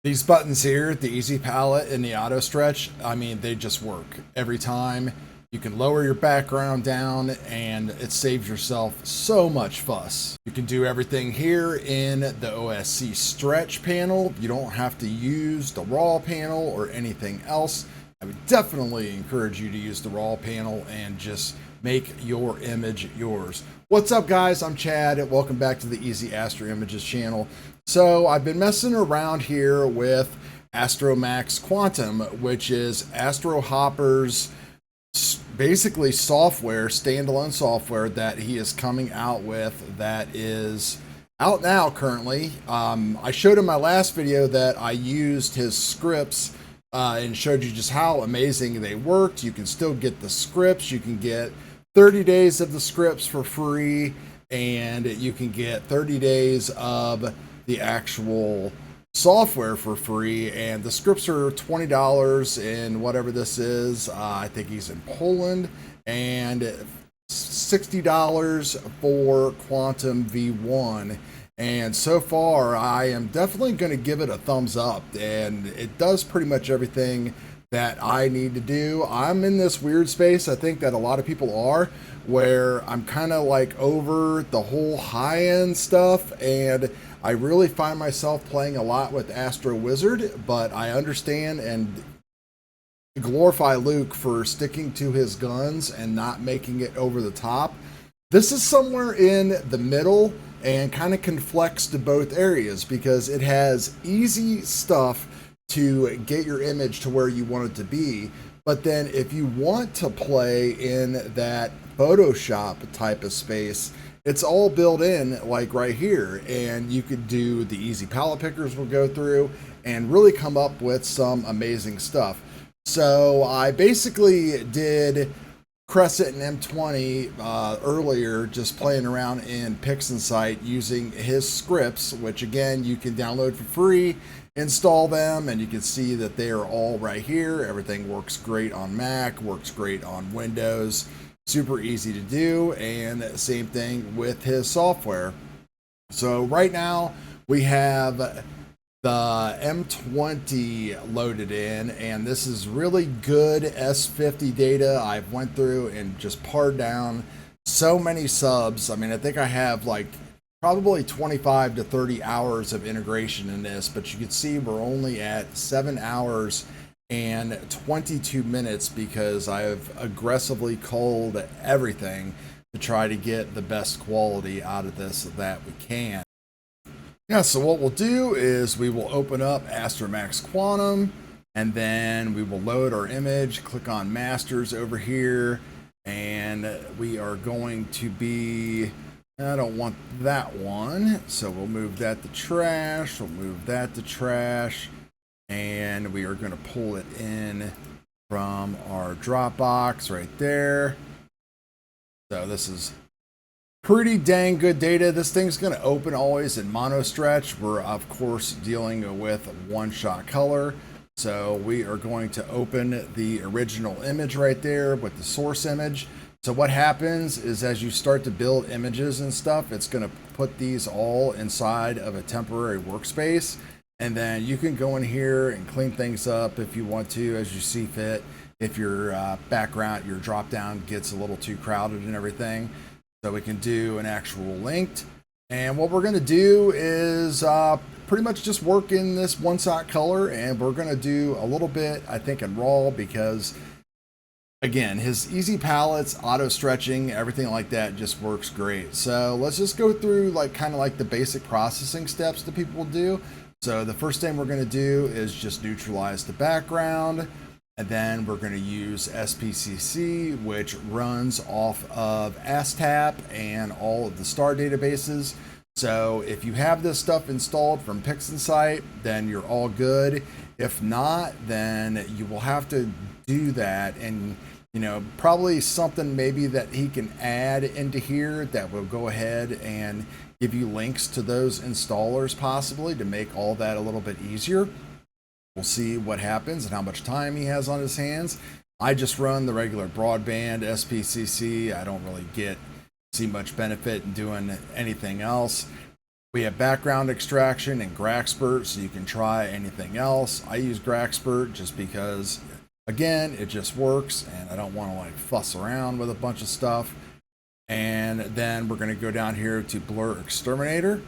These buttons here, the easy palette and the auto stretch, I mean, they just work every time. You can lower your background down and it saves yourself so much fuss. You can do everything here in the OSC stretch panel. You don't have to use the raw panel or anything else. I would definitely encourage you to use the raw panel and just make your image yours. What's up, guys? I'm Chad. Welcome back to the Easy Astro Images channel. So I've been messing around here with Astromax Quantum, which is Astro Hopper's basically software, standalone software that he is coming out with that is out now currently. I showed in my last video that I used his scripts and showed you just how amazing they worked. You can still get the scripts. You can get 30 days of the scripts for free, and you can get 30 days of the actual software for free. And the scripts are $20 in whatever this is. I think he's in Poland, and $60 for Quantum V1. And so far, I am definitely going to give it a thumbs up, and it does pretty much everything that I need to do. I'm in this weird space, I think that a lot of people are, where I'm kind of like over the whole high-end stuff, and I really find myself playing a lot with Astro Wizard, but I understand and glorify Luke for sticking to his guns and not making it over the top. This is somewhere in the middle and kind of conflicts to both areas because it has easy stuff to get your image to where you want it to be. But then if you want to play in that Photoshop type of space, it's all built in like right here. And you could do the easy palette pickers we'll go through and really come up with some amazing stuff. So I basically did Crescent and M20 earlier, just playing around in PixInsight using his scripts, which again you can download for free, install them, and you can see that they are all right here. Everything works great on Mac, works great on Windows, super easy to do, and same thing with his software. So right now we have the M20 loaded in, and this is really good S50 data. I've went through and just pared down so many subs. I mean, I think I have like probably 25 to 30 hours of integration in this, but you can see we're only at 7 hours and 22 minutes because I have aggressively culled everything to try to get the best quality out of this that we can. Yeah, so what we'll do is we will open up Astromax Quantum, and then we will load our image, click on Masters over here, and we are going to be, I don't want that one, so we'll move that to trash, we'll move that to trash, and we are going to pull it in from our Dropbox right there. So this is pretty dang good data. This thing's going to open always in mono stretch. We're of course dealing with one-shot color, so we are going to open the original image right there with the source image. So what happens is as you start to build images and stuff, it's going to put these all inside of a temporary workspace, and then you can go in here and clean things up if you want to as you see fit, if your background, your drop down gets a little too crowded and everything. So we can do an actual linked. And what we're going to do is pretty much just work in this one-shot color, and we're going to do a little bit, I think, in raw because, again, his easy palettes, auto stretching, everything like that just works great. So let's just go through like kind of like the basic processing steps that people will do. So the first thing we're going to do is just neutralize the background. And then we're going to use SPCC, which runs off of ASTAP and all of the star databases. So if you have this stuff installed from PixInsight, then you're all good. If not, then you will have to do that. And, you know, probably something maybe that he can add into here that will go ahead and give you links to those installers possibly to make all that a little bit easier. We'll see what happens and how much time he has on his hands. I just run the regular broadband SPCC. I don't really see much benefit in doing anything else. We have background extraction and Graxpert, so you can try anything else. I use Graxpert just because, again, it just works and I don't want to like fuss around with a bunch of stuff. And then we're going to go down here to Blur Exterminator,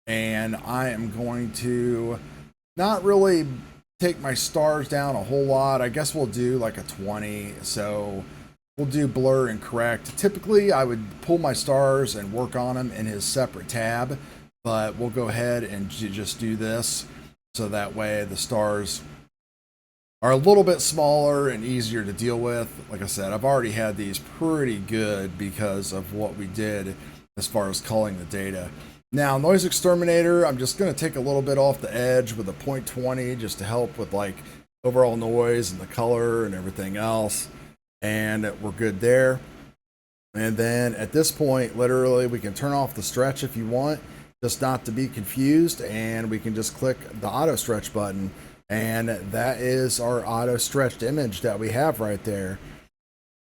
and I am going to not really take my stars down a whole lot. I guess we'll do like a 20. So we'll do blur and correct. Typically I would pull my stars and work on them in his separate tab, but we'll go ahead and just do this so that way the stars are a little bit smaller and easier to deal with. Like I said, I've already had these pretty good because of what we did as far as culling the data. Now, noise exterminator, I'm just going to take a little bit off the edge with a 0.20 just to help with like overall noise and the color and everything else. And we're good there. And then at this point, literally, we can turn off the stretch if you want, just not to be confused. And we can just click the auto stretch button. And that is our auto stretched image that we have right there.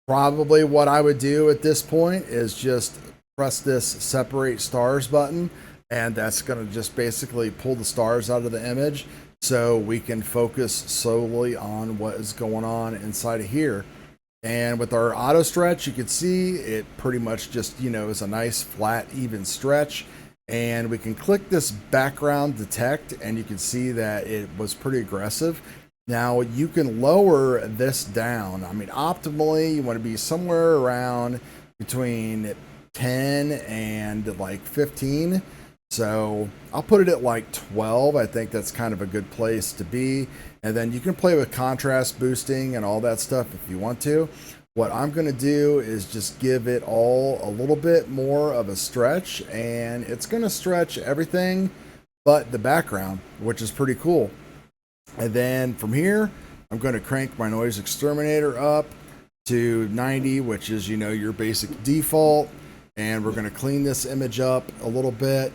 Probably what I would do at this point is just press this separate stars button, and that's going to just basically pull the stars out of the image so we can focus solely on what is going on inside of here. And with our auto stretch, you can see it pretty much just, you know, is a nice flat even stretch. And we can click this background detect, and you can see that it was pretty aggressive. Now you can lower this down. I mean, optimally you want to be somewhere around between 10 and like 15. So I'll put it at like 12. I think that's kind of a good place to be. And then you can play with contrast boosting and all that stuff if you want to. What I'm going to do is just give it all a little bit more of a stretch, and it's going to stretch everything but the background, which is pretty cool. And then from here, I'm going to crank my noise exterminator up to 90, which is, you know, your basic default. And we're going to clean this image up a little bit.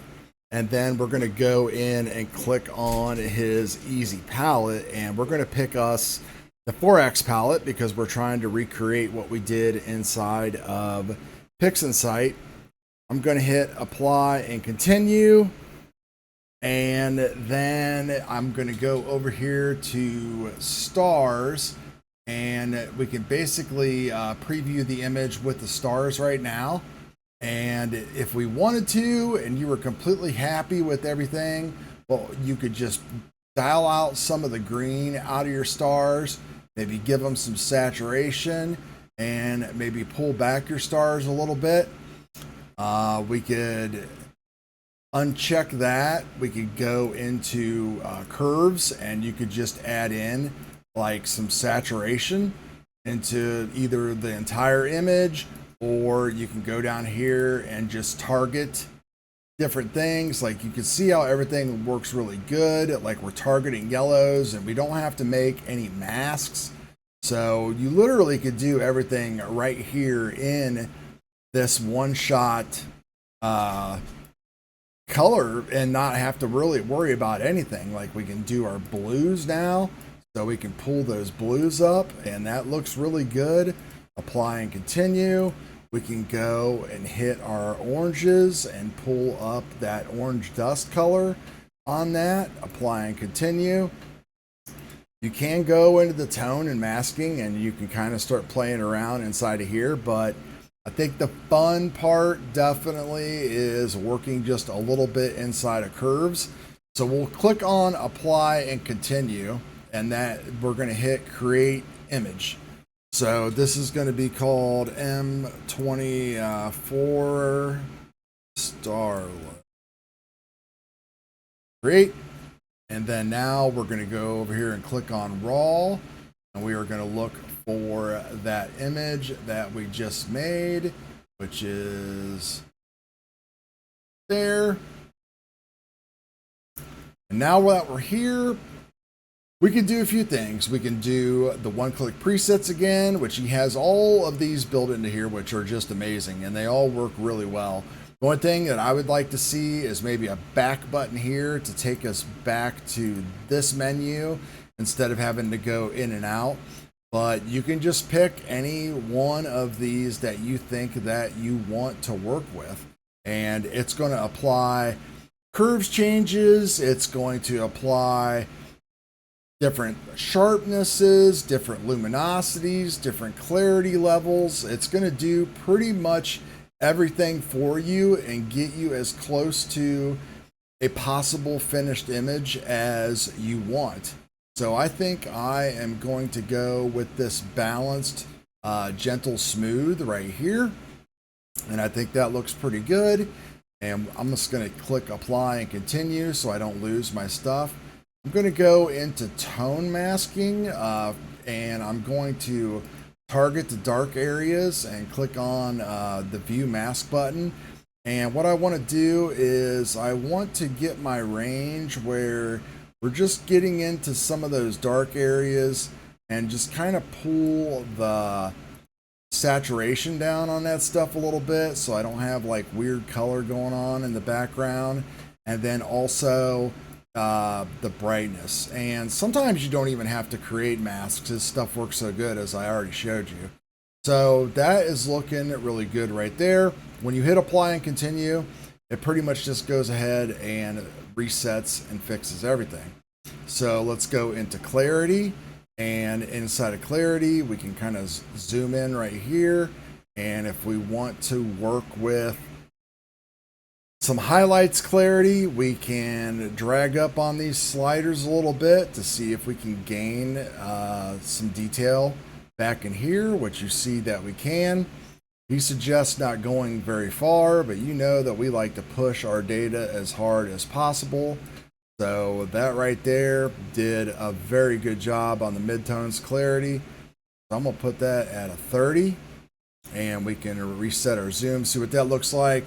And then we're going to go in and click on his easy palette, and we're going to pick us the 4X palette because we're trying to recreate what we did inside of PixInsight. I'm going to hit apply and continue. And then I'm going to go over here to stars, and we can basically preview the image with the stars right now. And if we wanted to, and you were completely happy with everything, well, you could just dial out some of the green out of your stars, maybe give them some saturation, and maybe pull back your stars a little bit. We could uncheck that. We could go into curves, and you could just add in like some saturation into either the entire image, or you can go down here and just target different things. Like you can see how everything works really good. Like we're targeting yellows, and we don't have to make any masks. So you literally could do everything right here in this one shot color and not have to really worry about anything. Like we can do our blues now, so we can pull those blues up, and that looks really good. Apply and continue. We can go and hit our oranges and pull up that orange dust color on that. Apply and continue. You can go into the tone and masking, and you can kind of start playing around inside of here, but I think the fun part definitely is working just a little bit inside of curves. So we'll click on apply and continue, and that we're going to hit create image. So this is going to be called M24 Starlight. Great. And then now we're going to go over here and click on raw, and we are going to look for that image that we just made, which is there. And now that we're here, we can do a few things. We can do the one-click presets again, which he has all of these built into here, which are just amazing, and they all work really well. The one thing that I would like to see is maybe a back button here to take us back to this menu instead of having to go in and out. But you can just pick any one of these that you think that you want to work with, and it's going to apply curves changes. It's going to apply different sharpnesses, different luminosities, different clarity levels. It's going to do pretty much everything for you and get you as close to a possible finished image as you want. So I think I am going to go with this balanced, gentle smooth right here. And I think that looks pretty good. And I'm just going to click apply and continue so I don't lose my stuff. I'm going to go into tone masking, and I'm going to target the dark areas and click on the view mask button. And what I want to do is I want to get my range where we're just getting into some of those dark areas and just kind of pull the saturation down on that stuff a little bit so I don't have like weird color going on in the background. And then also the brightness. And sometimes you don't even have to create masks. This stuff works so good, as I already showed you. So that is looking really good right there. When you hit apply and continue, it pretty much just goes ahead and resets and fixes everything. So let's go into clarity, and inside of clarity we can kind of zoom in right here, and if we want to work with some highlights clarity, we can drag up on these sliders a little bit to see if we can gain some detail back in here, which you see that we can. He suggests not going very far, but you know that we like to push our data as hard as possible. So that right there did a very good job on the midtones clarity. So I'm gonna put that at a 30, and we can reset our zoom, see what that looks like.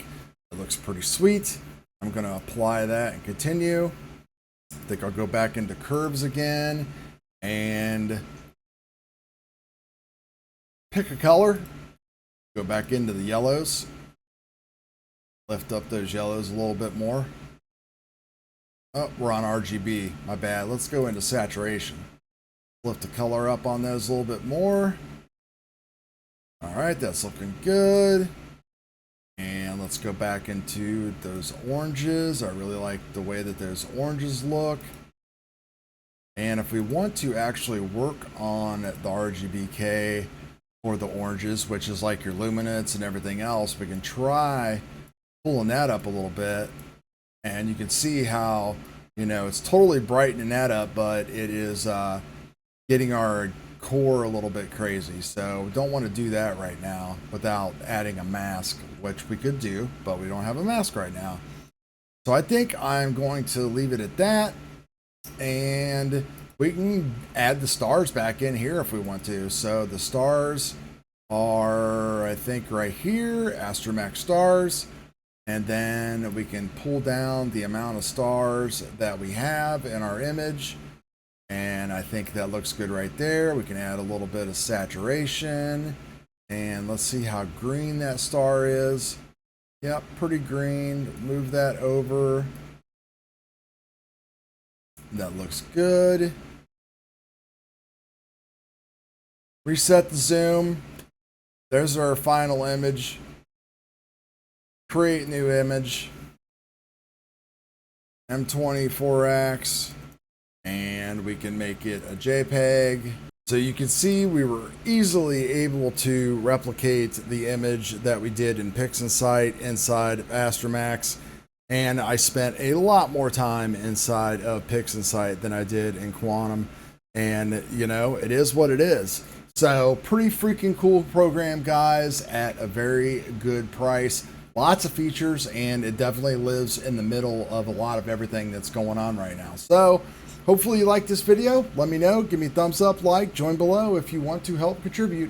It looks pretty sweet. I'm going to apply that and continue. I think I'll go back into curves again and pick a color. Go back into the yellows. Lift up those yellows a little bit more. Oh, we're on RGB. My bad. Let's go into saturation. Lift the color up on those a little bit more. All right, that's looking good. And let's go back into those oranges. I really like the way that those oranges look. And if we want to actually work on the RGBK for the oranges, which is like your luminance and everything else, we can try pulling that up a little bit. And you can see how, you know, it's totally brightening that up, but it is getting our core a little bit crazy. So we don't want to do that right now without adding a mask, which we could do, but we don't have a mask right now. So I think I'm going to leave it at that, and we can add the stars back in here if we want to. So the stars are, I think, right here, Astromax stars, and then we can pull down the amount of stars that we have in our image. And I think that looks good right there. We can add a little bit of saturation, and let's see how green that star is. Yep, pretty green. Move that over. That looks good. Reset the zoom. There's our final image. Create new image. M24X. And we can make it a JPEG. So you can see we were easily able to replicate the image that we did in PixInsight inside of Astromax. And I spent a lot more time inside of PixInsight than I did in Quantum. And, you know, it is what it is. So pretty freaking cool program, guys, at a very good price. Lots of features, and it definitely lives in the middle of a lot of everything that's going on right now. So hopefully you like this video. Let me know. Give me a thumbs up, like, join below if you want to help contribute.